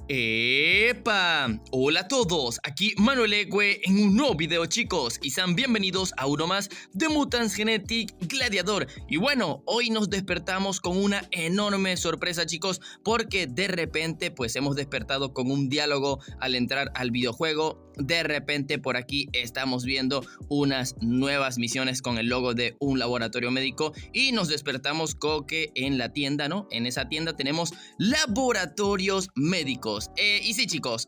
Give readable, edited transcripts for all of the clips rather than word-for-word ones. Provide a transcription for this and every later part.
¡Epa! Hola a todos, aquí Manuel Egue en un nuevo video, chicos, y sean bienvenidos a uno más de Mutants Genetic Gladiador. Y bueno, hoy nos despertamos con una enorme sorpresa, chicos, porque de repente pues hemos despertado con un diálogo al entrar al videojuego. De repente por aquí estamos viendo unas nuevas misiones con el logo de un laboratorio médico y nos despertamos con que en la tienda, ¿no? En esa tienda tenemos laboratorios médicos. Y sí, chicos,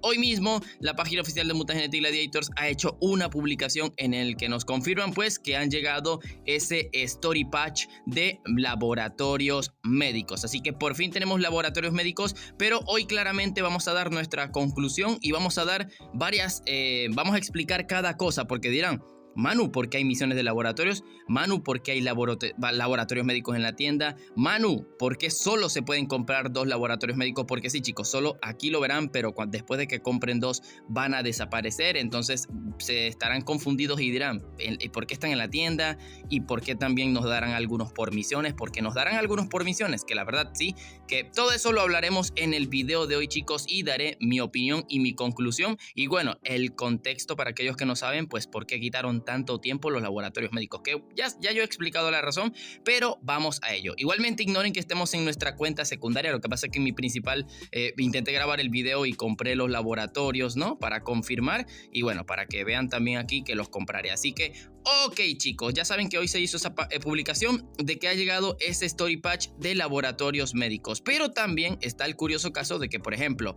hoy mismo la página oficial de Mutants Genetic Gladiators ha hecho una publicación en el que nos confirman pues que han llegado ese story patch de laboratorios médicos. Así que por fin tenemos laboratorios médicos, pero hoy claramente vamos a dar nuestra conclusión y vamos a dar vamos a explicar cada cosa, porque dirán: Manu, ¿por qué hay misiones de laboratorios? Manu, ¿por qué hay laboratorios médicos en la tienda? Manu, ¿por qué solo se pueden comprar 2 laboratorios médicos? Porque sí, chicos, solo aquí lo verán, pero después de que compren 2 van a desaparecer. Entonces se estarán confundidos y dirán: ¿por qué están en la tienda? ¿Y por qué también nos darán algunos por misiones? Porque nos darán algunos por misiones, que la verdad sí, que todo eso lo hablaremos en el video de hoy, chicos, y daré mi opinión y mi conclusión. Y bueno, el contexto para aquellos que no saben, pues por qué quitaron tanto tiempo los laboratorios médicos, que ya yo he explicado la razón, pero vamos a ello. Igualmente ignoren que estemos en nuestra cuenta secundaria. Lo que pasa es que en mi principal intenté grabar el video y compré los laboratorios, ¿no? Para confirmar y bueno, para que vean también aquí que los compraré. Así que ok, chicos, ya saben que hoy se hizo esa publicación de que ha llegado ese story patch de laboratorios médicos, pero también está el curioso caso de que, por ejemplo,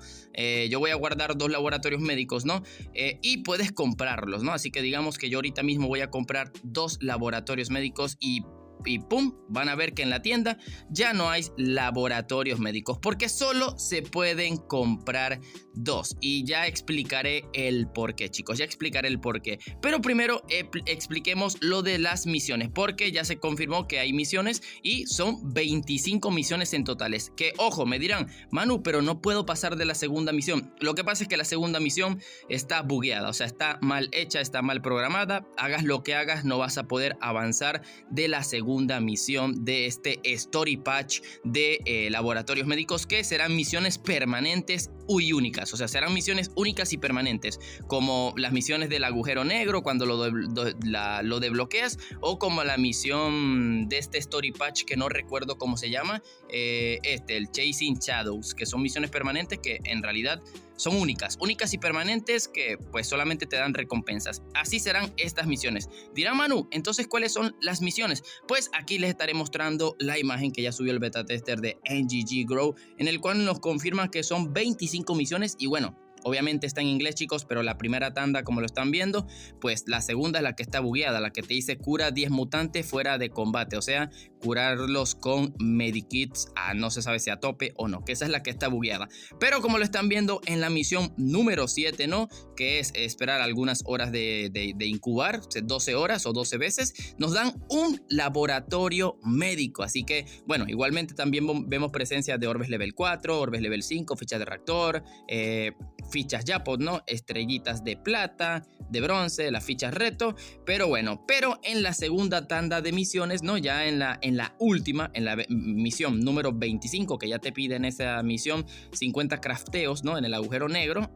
yo voy a guardar 2 laboratorios médicos, ¿no? Y puedes comprarlos, ¿no? Así que digamos que yo ahorita mismo voy a comprar 2 laboratorios médicos y pum, van a ver que en la tienda ya no hay laboratorios médicos, porque solo se pueden comprar 2. Y ya explicaré el por qué, chicos, ya explicaré el por qué. Pero primero expliquemos lo de las misiones, porque ya se confirmó que hay misiones y son 25 misiones en totales. Que ojo, me dirán: Manu, pero no puedo pasar de la segunda misión. Lo que pasa es que la segunda misión está bugueada, o sea, está mal hecha, está mal programada. Hagas lo que hagas, no vas a poder avanzar de la segunda misión de este story patch de laboratorios médicos, que serán misiones permanentes y únicas. O sea, serán misiones únicas y permanentes, como las misiones del agujero negro cuando lo desbloqueas, o como la misión de este story patch que no recuerdo cómo se llama, el Chasing Shadows, que son misiones permanentes que en realidad son únicas y permanentes, que pues solamente te dan recompensas. Así serán estas misiones. Dirán: Manu, entonces ¿cuáles son las misiones? Pues aquí les estaré mostrando la imagen que ya subió el beta tester de NGG Grow, en el cual nos confirman que son 25 misiones. Y bueno, obviamente está en inglés, chicos, pero la primera tanda, como lo están viendo, pues la segunda es la que está bugueada, la que te dice cura 10 mutantes fuera de combate, o sea, curarlos con medikits, no se sabe si a tope o no, que esa es la que está bugueada. Pero como lo están viendo en la misión número 7, ¿no? Que es esperar algunas horas de incubar, 12 horas o 12 veces, nos dan un laboratorio médico. Así que, bueno, igualmente también vemos presencia de orbes level 4, orbes level 5, fichas de reactor, fichas Japod, ¿no? Estrellitas de plata, de bronce, las fichas reto. Pero bueno, en la segunda tanda de misiones, ¿no? Ya en la última, en la misión número 25, que ya te piden esa misión 50 crafteos, ¿no? En el agujero negro,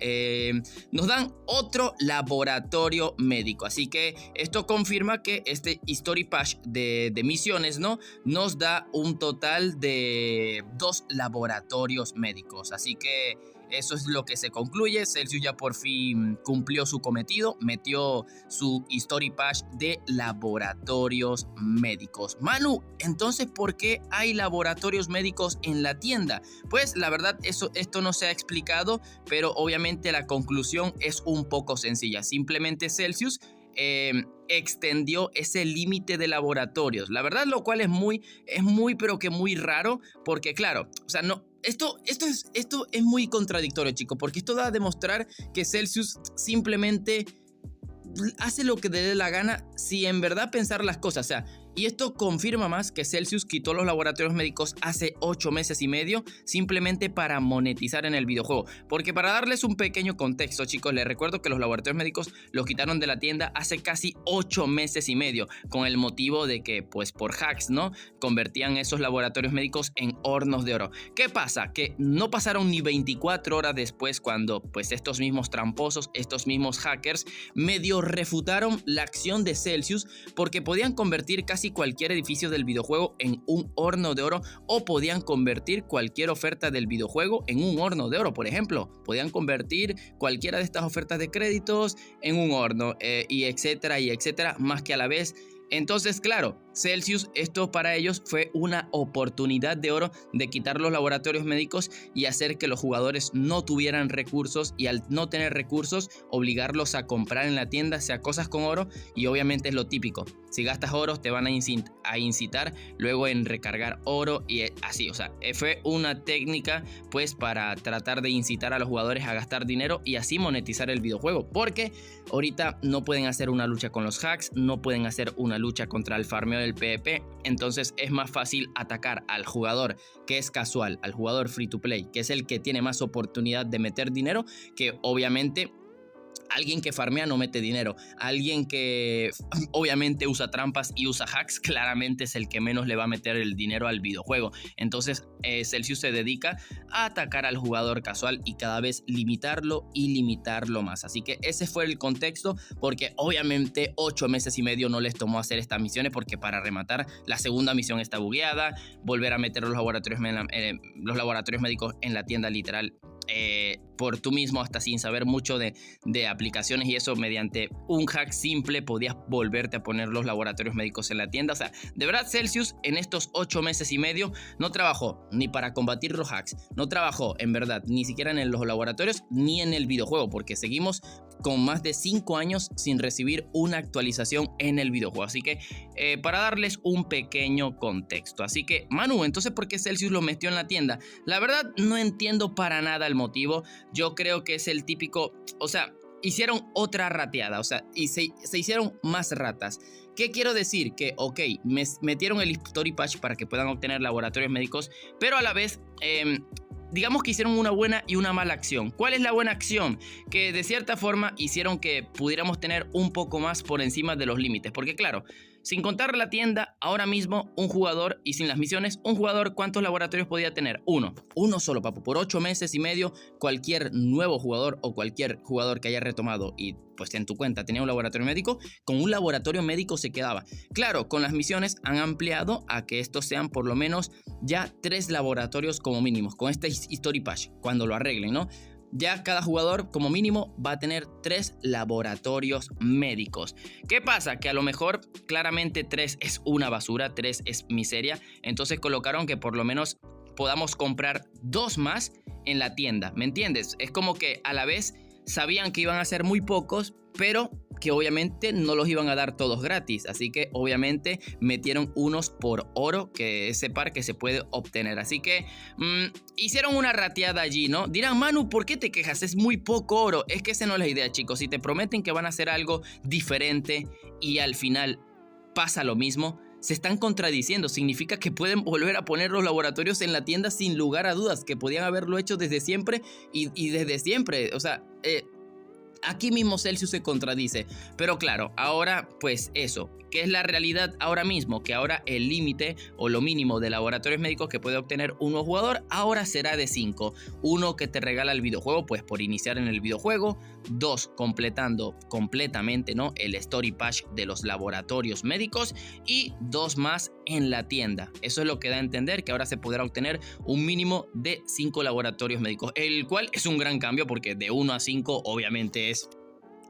nos dan otro laboratorio médico. Así que esto confirma que este story patch de misiones, ¿no? Nos da un total de 2 laboratorios médicos. Así que eso es lo que se concluye. Celsius ya por fin cumplió su cometido, metió su story patch de laboratorios médicos. Manu, entonces ¿por qué hay laboratorios médicos en la tienda? Pues la verdad esto no se ha explicado, pero obviamente la conclusión es un poco sencilla. Simplemente Celsius extendió ese límite de laboratorios, la verdad, lo cual es muy pero que muy raro, porque claro, o sea, no, esto es muy contradictorio, chicos, porque esto da a demostrar que Celsius simplemente hace lo que le dé la gana sin en verdad pensar las cosas. O sea, Y esto confirma más que Celsius quitó los laboratorios médicos hace 8 meses y medio simplemente para monetizar en el videojuego. Porque para darles un pequeño contexto, chicos, les recuerdo que los laboratorios médicos los quitaron de la tienda hace casi 8 meses y medio, con el motivo de que, pues por hacks, ¿no? Convertían esos laboratorios médicos en hornos de oro. ¿Qué pasa? Que no pasaron ni 24 horas después cuando, pues estos mismos tramposos, estos mismos hackers, medio refutaron la acción de Celsius porque podían convertir casi cualquier edificio del videojuego en un horno de oro, o podían convertir cualquier oferta del videojuego en un horno de oro. Por ejemplo, podían convertir cualquiera de estas ofertas de créditos en un horno, y etcétera, más que a la vez. Entonces, claro, Celsius, esto para ellos fue una oportunidad de oro de quitar los laboratorios médicos y hacer que los jugadores no tuvieran recursos, y al no tener recursos, obligarlos a comprar en la tienda, sea cosas con oro, y obviamente es lo típico. Si gastas oro, te van a incitar luego en recargar oro y así. O sea, fue una técnica pues para tratar de incitar a los jugadores a gastar dinero y así monetizar el videojuego. Porque ahorita no pueden hacer una lucha con los hacks, no pueden hacer una lucha contra el farmeo del PvP. Entonces es más fácil atacar al jugador que es casual, al jugador free to play, que es el que tiene más oportunidad de meter dinero, que obviamente alguien que farmea no mete dinero. Alguien que obviamente usa trampas y usa hacks, claramente es el que menos le va a meter el dinero al videojuego. Entonces Celsius se dedica a atacar al jugador casual y cada vez limitarlo y limitarlo más. Así que ese fue el contexto, porque obviamente 8 meses y medio no les tomó hacer estas misiones, porque para rematar, la segunda misión está bugueada. Volver a meter los laboratorios médicos en la tienda literal, por tú mismo, hasta sin saber mucho de aplicaciones y eso, mediante un hack simple podías volverte a poner los laboratorios médicos en la tienda. O sea, de verdad Celsius en estos 8 meses y medio no trabajó ni para combatir los hacks, no trabajó en verdad ni siquiera en los laboratorios ni en el videojuego, porque seguimos con más de 5 años sin recibir una actualización en el videojuego. Así que para darles un pequeño contexto. Así que Manu, entonces ¿por qué Celsius lo metió en la tienda? La verdad no entiendo para nada el motivo. Yo creo que es el típico, o sea, hicieron otra rateada, o sea, y se hicieron más ratas. ¿Qué quiero decir? Que, ok, metieron el Story Patch para que puedan obtener laboratorios médicos, pero a la vez, digamos que hicieron una buena y una mala acción. ¿Cuál es la buena acción? Que de cierta forma hicieron que pudiéramos tener un poco más por encima de los límites. Porque claro, sin contar la tienda, ahora mismo un jugador, y sin las misiones, un jugador, ¿cuántos laboratorios podía tener? Uno solo, papu. Por 8 meses y medio, cualquier nuevo jugador o cualquier jugador que haya retomado y pues en tu cuenta tenía un laboratorio médico, con un laboratorio médico se quedaba. Claro, con las misiones han ampliado a que estos sean por lo menos ya 3 laboratorios como mínimos, con este Story Patch, cuando lo arreglen, ¿no? Ya cada jugador como mínimo va a tener 3 laboratorios médicos. ¿Qué pasa? Que a lo mejor claramente 3 es una basura, 3 es miseria. Entonces colocaron que por lo menos podamos comprar 2 más en la tienda. ¿Me entiendes? Es como que a la vez sabían que iban a ser muy pocos, pero que obviamente no los iban a dar todos gratis. Así que obviamente metieron unos por oro, que ese par que se puede obtener. Así que hicieron una rateada allí, ¿no? Dirán, Manu, ¿por qué te quejas? Es muy poco oro. Es que esa no es la idea, chicos. Si te prometen que van a hacer algo diferente y al final pasa lo mismo, se están contradiciendo. Significa que pueden volver a poner los laboratorios en la tienda sin lugar a dudas, que podían haberlo hecho desde siempre y desde siempre. O sea, aquí mismo Celsius se contradice. Pero claro, ahora pues eso, ¿qué es la realidad ahora mismo? Que ahora el límite o lo mínimo de laboratorios médicos que puede obtener un nuevo jugador ahora será de 5. Uno que te regala el videojuego pues por iniciar en el videojuego. 2 completando completamente, ¿no?, el Story Patch de los laboratorios médicos. Y 2 más en la tienda. Eso es lo que da a entender que ahora se podrá obtener un mínimo de 5 laboratorios médicos. El cual es un gran cambio porque de 1 a 5 obviamente es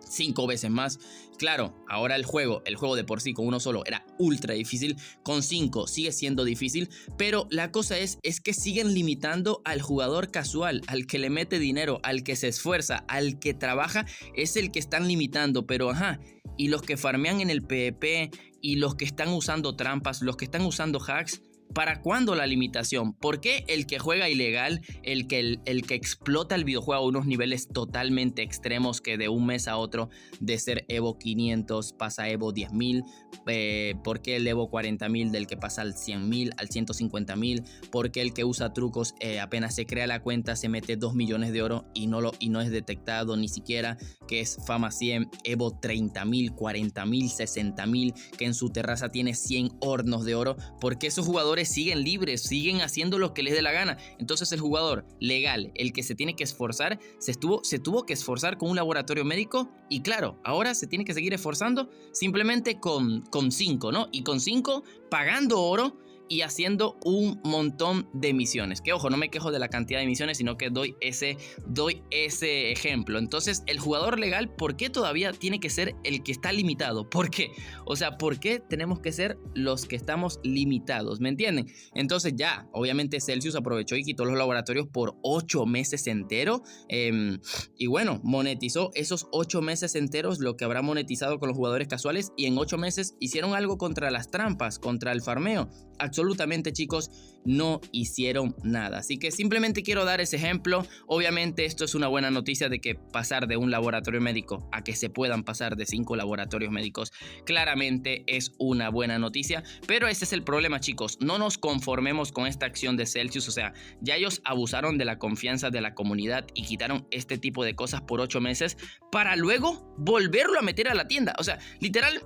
5 veces más. Claro, ahora el juego de por sí con uno solo era ultra difícil, con 5 sigue siendo difícil, pero la cosa es que siguen limitando al jugador casual, al que le mete dinero, al que se esfuerza, al que trabaja, es el que están limitando. Pero ajá, y los que farmean en el PvP y los que están usando trampas, los que están usando hacks, ¿para cuándo la limitación? ¿Por qué el que juega ilegal, el que explota el videojuego a unos niveles totalmente extremos, que de un mes a otro de ser Evo 500 pasa a Evo 10.000? ¿Por qué el Evo 40.000 del que pasa al 100.000, al 150.000? ¿Por qué el que usa trucos apenas se crea la cuenta se mete 2 millones de oro y no es detectado ni siquiera? Que es Fama 100, Evo 30.000, 40.000, 60.000, que en su terraza tiene 100 hornos de oro. Porque esos jugadores siguen libres, siguen haciendo lo que les dé la gana. Entonces el jugador legal, el que se tiene que esforzar, se tuvo que esforzar con un laboratorio médico, y claro, ahora se tiene que seguir esforzando simplemente con 5, ¿no? Y con 5 pagando oro y haciendo un montón de misiones. Que ojo, no me quejo de la cantidad de misiones, sino que doy ese ejemplo. Entonces, el jugador legal, ¿por qué todavía tiene que ser el que está limitado? ¿Por qué? O sea, ¿por qué tenemos que ser los que estamos limitados? ¿Me entienden? Entonces ya, obviamente Celsius aprovechó y quitó los laboratorios por 8 meses enteros. Y bueno, monetizó esos 8 meses enteros, lo que habrá monetizado con los jugadores casuales. Y en 8 meses hicieron algo contra las trampas, contra el farmeo. Absolutamente, chicos, no hicieron nada. Así que simplemente quiero dar ese ejemplo. Obviamente esto es una buena noticia de que pasar de un laboratorio médico a que se puedan pasar de 5 laboratorios médicos claramente es una buena noticia. Pero ese es el problema, chicos. No nos conformemos con esta acción de Celsius. O sea, ya ellos abusaron de la confianza de la comunidad y quitaron este tipo de cosas por 8 meses para luego volverlo a meter a la tienda. O sea, literal,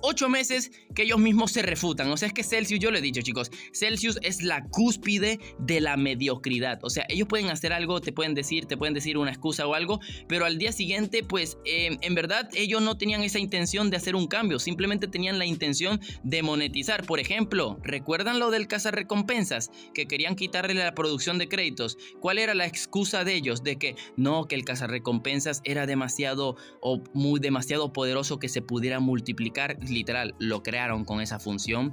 8 meses que ellos mismos se refutan. O sea, es que Celsius, yo lo he dicho, chicos, Celsius es la cúspide de la mediocridad. O sea, ellos pueden hacer algo, te pueden decir una excusa o algo, pero al día siguiente, pues, en verdad, ellos no tenían esa intención de hacer un cambio. Simplemente tenían la intención de monetizar. Por ejemplo, ¿recuerdan lo del cazarrecompensas? Que querían quitarle la producción de créditos. ¿Cuál era la excusa de ellos? De que no, que el cazarrecompensas era demasiado poderoso que se pudiera multiplicar. Literal, lo crearon con esa función.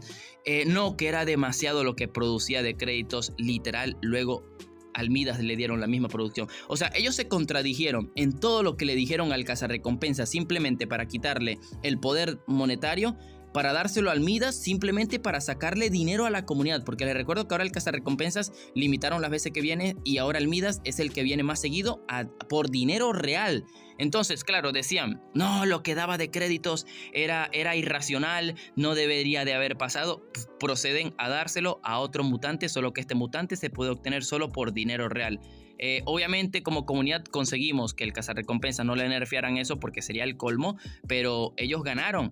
No, que era demasiado lo que producía de créditos. Literal, luego al Midas le dieron la misma producción. O sea, ellos se contradijeron en todo lo que le dijeron al cazarrecompensa, simplemente para quitarle el poder monetario, para dárselo al Midas, simplemente para sacarle dinero a la comunidad. Porque les recuerdo que ahora el cazarrecompensas limitaron las veces que viene, y ahora el Midas es el que viene más seguido por dinero real. Entonces, claro, decían, no, lo que daba de créditos era irracional, no debería de haber pasado. Proceden a dárselo a otro mutante, solo que este mutante se puede obtener solo por dinero real. Obviamente, como comunidad conseguimos que el cazarrecompensa no le nerfearan eso, porque sería el colmo, pero ellos ganaron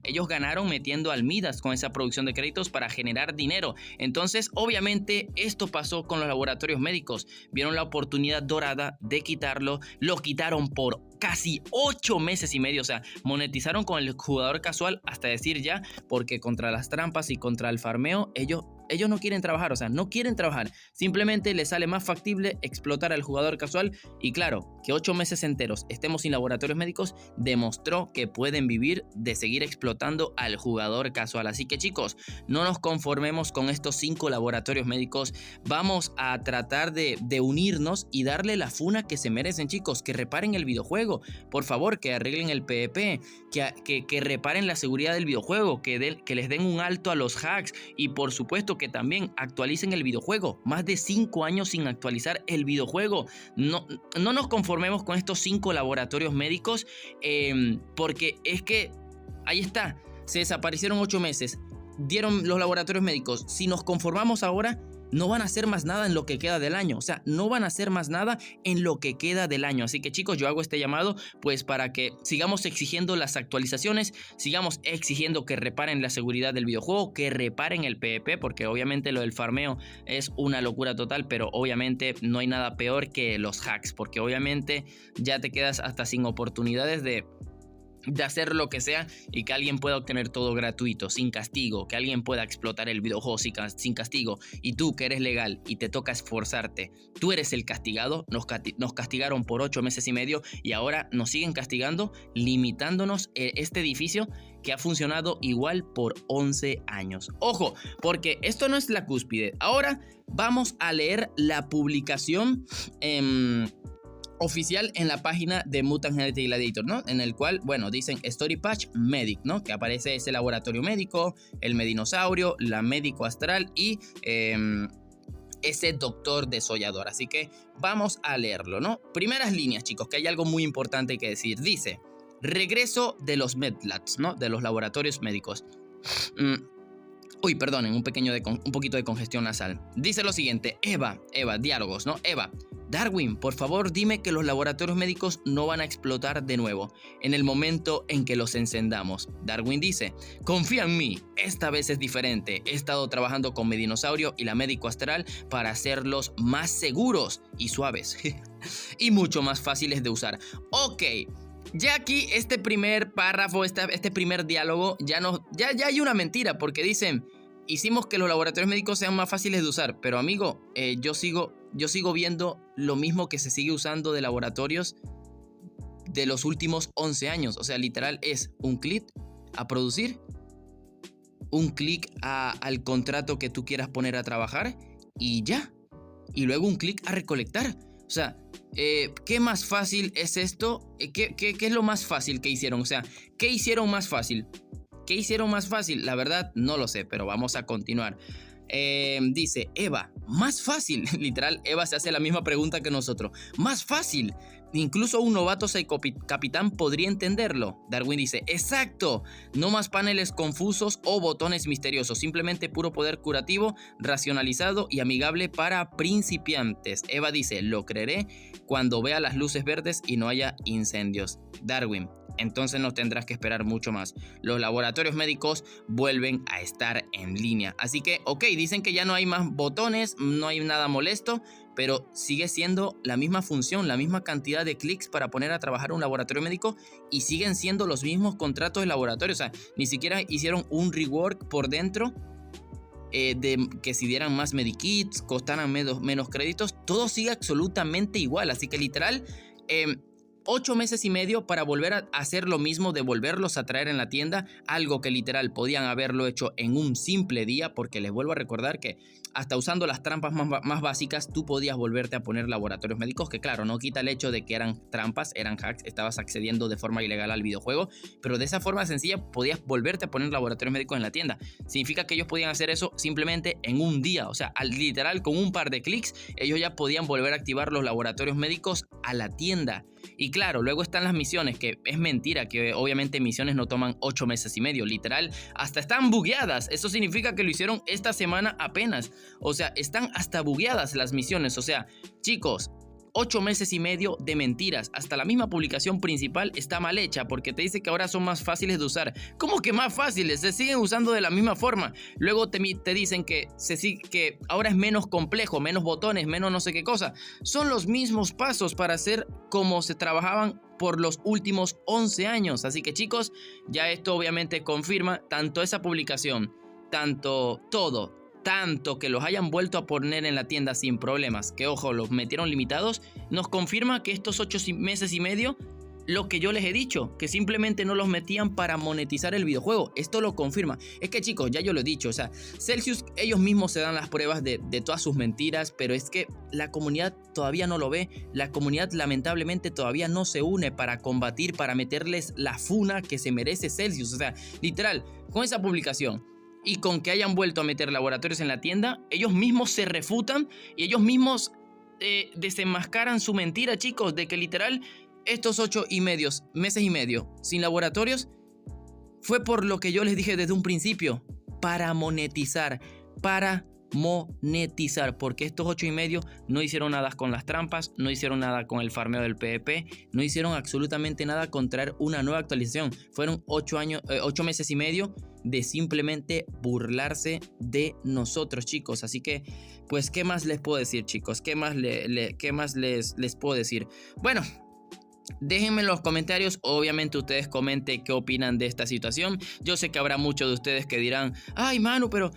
metiendo al Midas con esa producción de créditos para generar dinero. Entonces, obviamente, esto pasó con los laboratorios médicos. Vieron la oportunidad dorada de quitarlo, lo quitaron por casi 8 meses y medio. O sea, monetizaron con el jugador casual hasta decir ya, porque contra las trampas y contra el farmeo, ellos no quieren trabajar. O sea, no quieren trabajar. Simplemente les sale más factible explotar al jugador casual. Y claro, que 8 meses enteros estemos sin laboratorios médicos demostró que pueden vivir de seguir explotando al jugador casual. Así que, chicos, no nos conformemos con estos 5 laboratorios médicos. Vamos a tratar de unirnos y darle la funa que se merecen, chicos. Que reparen el videojuego. Por favor, que arreglen el PvP, que reparen la seguridad del videojuego, que les den un alto a los hacks, y por supuesto que también actualicen el videojuego. Más de 5 años sin actualizar el videojuego. No nos conformemos con estos 5 laboratorios médicos, porque es que ahí está, se desaparecieron 8 meses, dieron los laboratorios médicos. Si nos conformamos ahora, no van a hacer más nada en lo que queda del año. O sea, no van a hacer más nada en lo que queda del año. Así que, chicos, yo hago este llamado pues para que sigamos exigiendo las actualizaciones, sigamos exigiendo que reparen la seguridad del videojuego, que reparen el PvP, porque obviamente lo del farmeo es una locura total, pero obviamente no hay nada peor que los hacks, porque obviamente ya te quedas hasta sin oportunidades de hacer lo que sea, y que alguien pueda obtener todo gratuito, sin castigo, que alguien pueda explotar el videojuego sin castigo, y tú que eres legal y te toca esforzarte, tú eres el castigado. Nos castigaron por 8 meses y medio y ahora nos siguen castigando, limitándonos este edificio que ha funcionado igual por 11 años. Ojo, porque esto no es la cúspide. Ahora vamos a leer la publicación oficial en la página de Mutant Genetic Gladiator, ¿no? En el cual, bueno, dicen Story Patch Medic, ¿no? Que aparece ese laboratorio médico, el Medinosaurio, la médico astral y ese doctor desollador. Así que vamos a leerlo, ¿no? Primeras líneas, chicos, que hay algo muy importante que decir. Dice, regreso de los medlabs, ¿no? De los laboratorios médicos. Uy, perdonen, un poquito de congestión nasal. Dice lo siguiente, Eva, diálogos, ¿no? Eva, Darwin, por favor dime que los laboratorios médicos no van a explotar de nuevo en el momento en que los encendamos. Darwin dice, confía en mí, esta vez es diferente. He estado trabajando con Medinosaurio y la Médico Astral para hacerlos más seguros y suaves y mucho más fáciles de usar. Ok. Ya aquí este primer párrafo, este primer diálogo, ya hay una mentira, porque dicen, hicimos que los laboratorios médicos sean más fáciles de usar, pero amigo, yo sigo viendo lo mismo que se sigue usando de laboratorios de los últimos 11 años, o sea, literal es un clic a producir, un clic al contrato que tú quieras poner a trabajar y ya, y luego un clic a recolectar, o sea, ¿qué más fácil es esto? ¿Qué es lo más fácil que hicieron? O sea, ¿qué hicieron más fácil? ¿Qué hicieron más fácil? La verdad, no lo sé, pero vamos a continuar. Dice, Eva, más fácil. Literal, Eva se hace la misma pregunta que nosotros. Más fácil. Incluso un novato capitán podría entenderlo. Darwin dice, exacto. No más paneles confusos o botones misteriosos. Simplemente puro poder curativo, racionalizado y amigable para principiantes. Eva dice, lo creeré cuando vea las luces verdes y no haya incendios. Darwin, entonces no tendrás que esperar mucho más. Los laboratorios médicos vuelven a estar en línea. Así que, ok, dicen que ya no hay más botones, no hay nada molesto, pero sigue siendo la misma función, la misma cantidad de clics para poner a trabajar un laboratorio médico y siguen siendo los mismos contratos de laboratorio. O sea, ni siquiera hicieron un rework por dentro de que si dieran más medikits, costaran menos créditos. Todo sigue absolutamente igual. Así que literal... 8 meses y medio para volver a hacer lo mismo, de volverlos a traer en la tienda, algo que literal podían haberlo hecho en un simple día, porque les vuelvo a recordar que hasta usando las trampas más básicas tú podías volverte a poner laboratorios médicos, que claro, no quita el hecho de que eran trampas, eran hacks, estabas accediendo de forma ilegal al videojuego, pero de esa forma sencilla podías volverte a poner laboratorios médicos en la tienda. Significa que ellos podían hacer eso simplemente en un día, o sea, literal con un par de clics ellos ya podían volver a activar los laboratorios médicos a la tienda. Y claro, luego están las misiones, que es mentira, que obviamente misiones no toman 8 meses y medio, literal, hasta están bugueadas. Eso significa que lo hicieron esta semana apenas. O sea, están hasta bugueadas las misiones. O sea, chicos, 8 meses y medio de mentiras. Hasta la misma publicación principal está mal hecha, porque te dice que ahora son más fáciles de usar. ¿Cómo que más fáciles? Se siguen usando de la misma forma. Luego te dicen que ahora es menos complejo, menos botones, menos no sé qué cosa. Son los mismos pasos para hacer como se trabajaban por los últimos 11 años. Así que chicos, ya esto obviamente confirma tanto esa publicación, tanto que los hayan vuelto a poner en la tienda sin problemas, que ojo, los metieron limitados, nos confirma que estos 8 meses y medio, lo que yo les he dicho, que simplemente no los metían para monetizar el videojuego. Esto lo confirma. Es que chicos, ya yo lo he dicho, o sea, Celsius, ellos mismos se dan las pruebas de todas sus mentiras, pero es que la comunidad todavía no lo ve. La comunidad lamentablemente todavía no se une para combatir, para meterles la funa que se merece Celsius. O sea, literal, con esa publicación y con que hayan vuelto a meter laboratorios en la tienda, ellos mismos se refutan y ellos mismos desenmascaran su mentira, chicos, de que literal estos 8 meses y medio sin laboratorios fue por lo que yo les dije desde un principio, para monetizar, porque estos 8 y medio no hicieron nada con las trampas, no hicieron nada con el farmeo del PvP, no hicieron absolutamente nada con traer una nueva actualización. Fueron 8 meses y medio de simplemente burlarse de nosotros, chicos. Así que, pues, ¿qué más les puedo decir, chicos? ¿Qué más les puedo decir? Bueno, déjenme en los comentarios, obviamente ustedes comenten qué opinan de esta situación. Yo sé que habrá muchos de ustedes que dirán, ay Manu, pero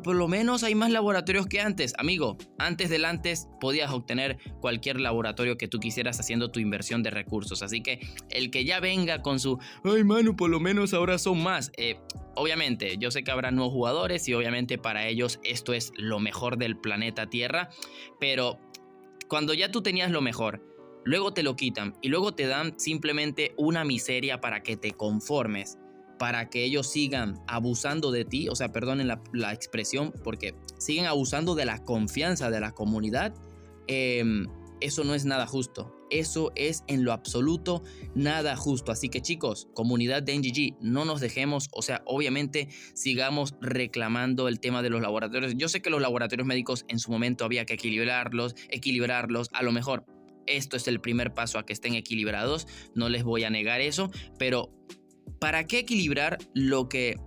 por lo menos hay más laboratorios que antes. Amigo, antes podías obtener cualquier laboratorio que tú quisieras haciendo tu inversión de recursos. Así que el que ya venga con su, ay Manu, por lo menos ahora son más. Obviamente, yo sé que habrá nuevos jugadores y obviamente para ellos esto es lo mejor del planeta Tierra. Pero cuando ya tú tenías lo mejor luego te lo quitan y luego te dan simplemente una miseria para que te conformes, para que ellos sigan abusando de ti, o sea, perdonen la expresión, porque siguen abusando de la confianza de la comunidad. Eso no es nada justo. Eso es en lo absoluto nada justo. Así que chicos, comunidad de NGG, no nos dejemos, o sea, obviamente sigamos reclamando el tema de los laboratorios. Yo sé que los laboratorios médicos en su momento había que equilibrarlos, a lo mejor esto es el primer paso a que estén equilibrados, no les voy a negar eso, pero ¿para qué equilibrar lo que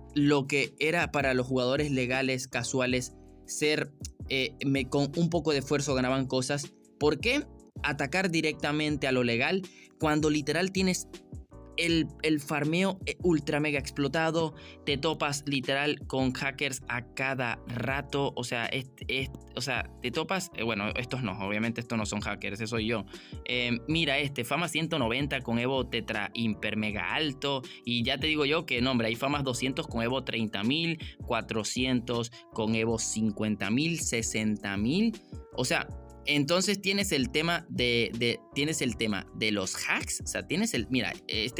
era para los jugadores legales, casuales, ser con un poco de esfuerzo ganaban cosas? ¿Por qué atacar directamente a lo legal cuando literal tienes el farmeo ultra mega explotado? Te topas literal con hackers a cada rato, o sea, te topas, bueno, estos no, obviamente estos no son hackers, eso soy yo. Mira fama 190 con Evo tetra hiper mega alto, y ya te digo yo que no, hombre, hay famas 200 con Evo 30.000, 400 con Evo 50.000, 60.000, o sea. Entonces tienes el tema de los hacks, o sea, mira,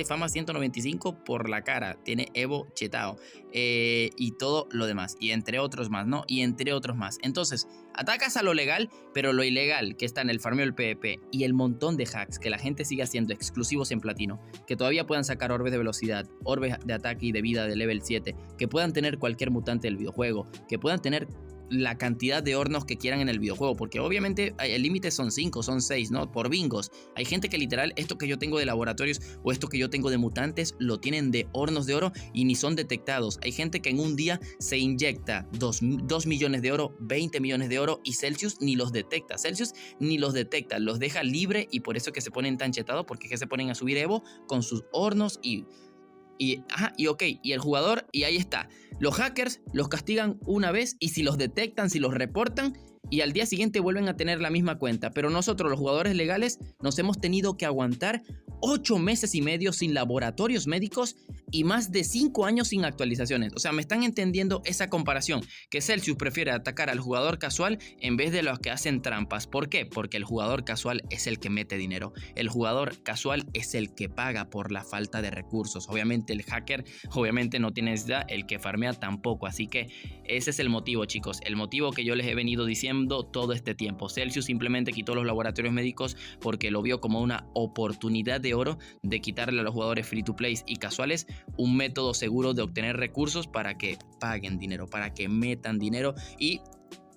fama 195 por la cara, tiene Evo chetao, y todo lo demás, y entre otros más, ¿no? Y entre otros más. Entonces, atacas a lo legal, pero lo ilegal, que está en el farmeo del PvP, y el montón de hacks que la gente sigue haciendo exclusivos en platino, que todavía puedan sacar orbes de velocidad, orbes de ataque y de vida de level 7, que puedan tener cualquier mutante del videojuego, que puedan tener la cantidad de hornos que quieran en el videojuego, porque obviamente el límite son 5, son 6, ¿no? Por bingos. Hay gente que literal, esto que yo tengo de laboratorios o esto que yo tengo de mutantes, lo tienen de hornos de oro y ni son detectados. Hay gente que en un día se inyecta 2 millones de oro, 20 millones de oro, y Celsius ni los detecta. Los deja libre, y por eso que se ponen tan chetados, porque es que se ponen a subir Evo con sus hornos y el jugador, y ahí está. Los hackers los castigan una vez, y si los detectan, si los reportan, y al día siguiente vuelven a tener la misma cuenta. Pero nosotros, los jugadores legales, nos hemos tenido que aguantar 8 meses y medio sin laboratorios médicos y más de 5 años sin actualizaciones. O sea, ¿me están entendiendo esa comparación? Que Celsius prefiere atacar al jugador casual en vez de los que hacen trampas. ¿Por qué? Porque el jugador casual es el que mete dinero. El jugador casual es el que paga por la falta de recursos. Obviamente el hacker, obviamente no tiene necesidad, el que farmea tampoco. Así que ese es el motivo, chicos. El motivo que yo les he venido diciendo todo este tiempo. Celsius simplemente quitó los laboratorios médicos porque lo vio como una oportunidad de oro de quitarle a los jugadores free to play y casuales un método seguro de obtener recursos para que paguen dinero, para que metan dinero, y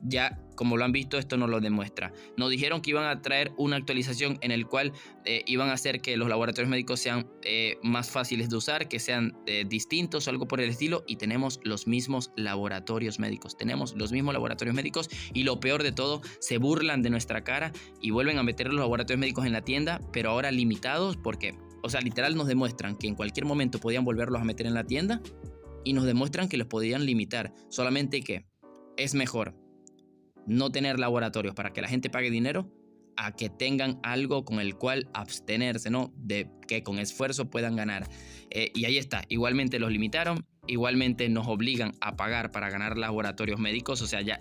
ya, como lo han visto, esto nos lo demuestra. Nos dijeron que iban a traer una actualización en el cual iban a hacer que los laboratorios médicos sean más fáciles de usar, que sean distintos o algo por el estilo, y tenemos los mismos laboratorios médicos. Y lo peor de todo, se burlan de nuestra cara y vuelven a meter los laboratorios médicos en la tienda, pero ahora limitados, porque, o sea, literal nos demuestran que en cualquier momento podían volverlos a meter en la tienda, y nos demuestran que los podían limitar. Solamente que es mejor no tener laboratorios para que la gente pague dinero a que tengan algo con el cual abstenerse, ¿no? De que con esfuerzo puedan ganar. Y ahí está, igualmente los limitaron, igualmente nos obligan a pagar para ganar laboratorios médicos. O sea, ya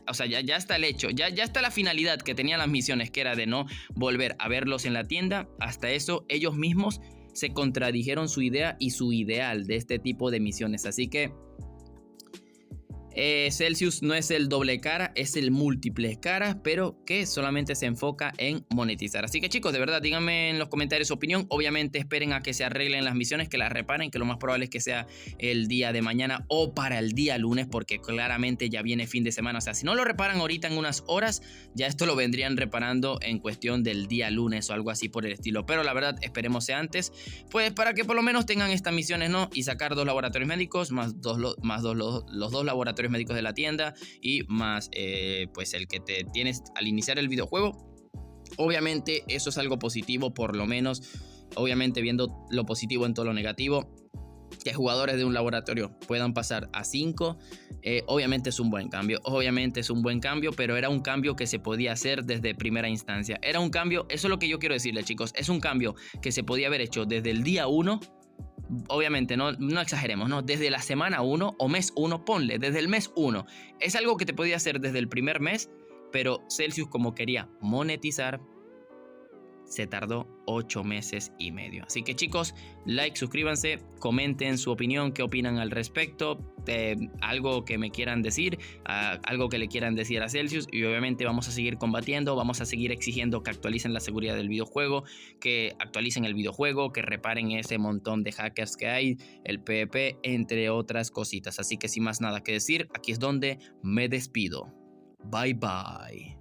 está el hecho, ya está la finalidad que tenían las misiones, que era de no volver a verlos en la tienda. Hasta eso ellos mismos se contradijeron su idea y su ideal de este tipo de misiones. Así que Celsius no es el doble cara, es el múltiple cara, pero que solamente se enfoca en monetizar. Así que chicos, de verdad, díganme en los comentarios su opinión. Obviamente esperen a que se arreglen las misiones, que las reparen, que lo más probable es que sea el día de mañana o para el día lunes, porque claramente ya viene fin de semana. O sea, si no lo reparan ahorita en unas horas, ya esto lo vendrían reparando en cuestión del día lunes o algo así por el estilo. Pero la verdad, esperemos sea antes, pues para que por lo menos tengan estas misiones, ¿no? Y sacar 2 laboratorios médicos, más los 2 laboratorios médicos de la tienda, y más pues el que te tienes al iniciar el videojuego. Obviamente eso es algo positivo, por lo menos, obviamente viendo lo positivo en todo lo negativo, que jugadores de un laboratorio puedan pasar a 5, obviamente es un buen cambio, pero era un cambio que se podía hacer desde primera instancia. Era un cambio, eso es lo que yo quiero decirles, chicos, es un cambio que se podía haber hecho desde el día 1. Obviamente, no exageremos, ¿no? Desde la semana 1 o mes 1, ponle, desde el mes 1. Es algo que te podía hacer desde el primer mes, pero Celsius, como quería monetizar, se tardó 8 meses y medio. Así que chicos, like, suscríbanse, comenten su opinión, qué opinan al respecto, algo que me quieran decir, algo que le quieran decir a Celsius, y obviamente vamos a seguir combatiendo, vamos a seguir exigiendo que actualicen la seguridad del videojuego, que actualicen el videojuego, que reparen ese montón de hackers que hay, el PvP, entre otras cositas. Así que sin más nada que decir, aquí es donde me despido. Bye bye.